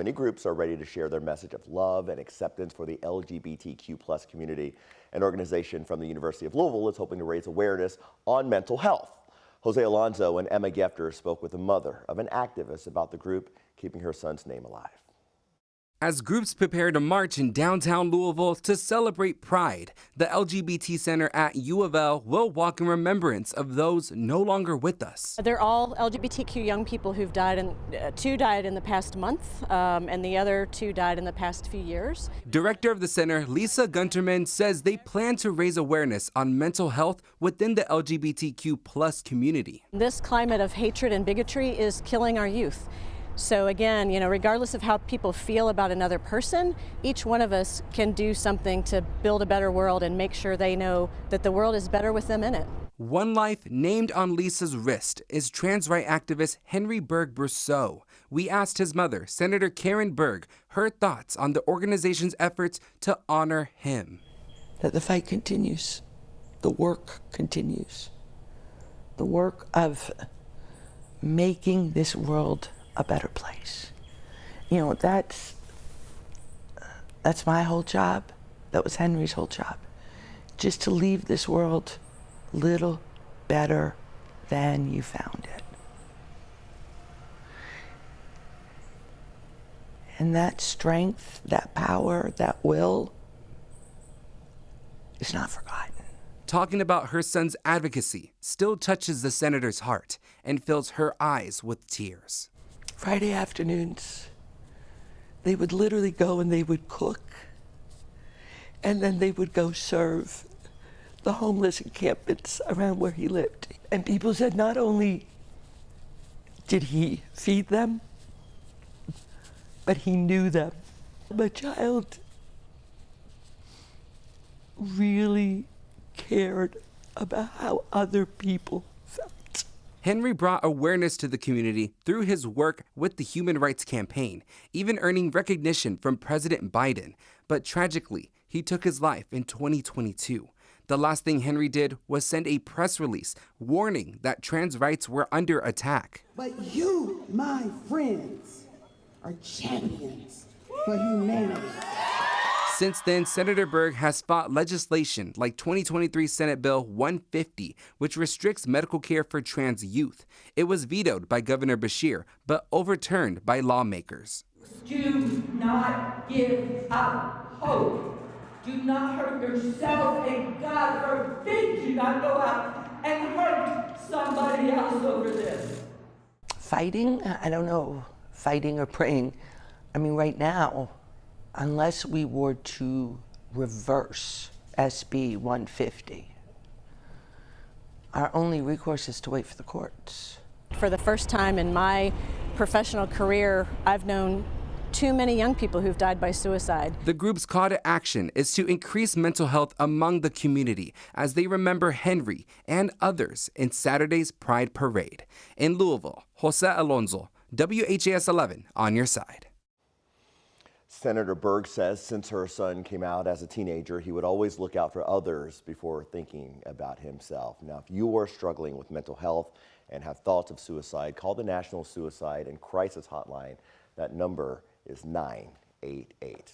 Many groups are ready to share their message of love and acceptance for the LGBTQ+ community. An organization from the University of Louisville is hoping to raise awareness on mental health. Jose Alonso and Emma Gefter spoke with the mother of an activist about the group keeping her son's name alive. As groups prepare to march in downtown Louisville to celebrate Pride, the LGBT Center at U of L will walk in remembrance of those no longer with us. They're all LGBTQ young people who've died, and two died in the past month, and the other two died in the past few years. Director of the center, Gunterman, says they plan to raise awareness on mental health within the LGBTQ+ community. This climate of hatred and bigotry is killing our youth. So again, regardless of how people feel about another person, each one of us can do something to build a better world and make sure they know that the world is better with them in it. One life named on Lisa's wrist is trans rights activist Henry Berg-Brousseau. We asked his mother, Senator Karen Berg, her thoughts on the organization's efforts to honor him. That the fight continues. The work continues. The work of making this world a better place. That's my whole job. That was Henry's whole job. Just to leave this world a little better than you found it. And that strength, that power, that will is not forgotten. Talking about her son's advocacy still touches the senator's heart and fills her eyes with tears. Friday afternoons, they would literally go and they would cook, and then they would go serve the homeless encampments around where he lived. And people said not only did he feed them, but he knew them. My child really cared about how other people felt. Henry brought awareness to the community through his work with the Human Rights Campaign, even earning recognition from President Biden. But tragically, he took his life in 2022. The last thing Henry did was send a press release warning that trans rights were under attack. But you, my friends, are champions for humanity. Since then, Senator Berg has fought legislation like 2023 Senate Bill 150, which restricts medical care for trans youth. It was vetoed by Governor Beshear, but overturned by lawmakers. Do not give up hope. Do not hurt yourself, and God forbid you not go out and hurt somebody else over this. Fighting? I don't know. Fighting or praying. Right now, unless we were to reverse SB 150, our only recourse is to wait for the courts. For the first time in my professional career, I've known too many young people who've died by suicide. The group's call to action is to increase mental health among the community as they remember Henry and others in Saturday's Pride Parade. In Louisville, Jose Alonso, WHAS 11 on your side. Senator Berg says since her son came out as a teenager, he would always look out for others before thinking about himself. Now, if you are struggling with mental health and have thoughts of suicide, call the National Suicide and Crisis Hotline. That number is 988.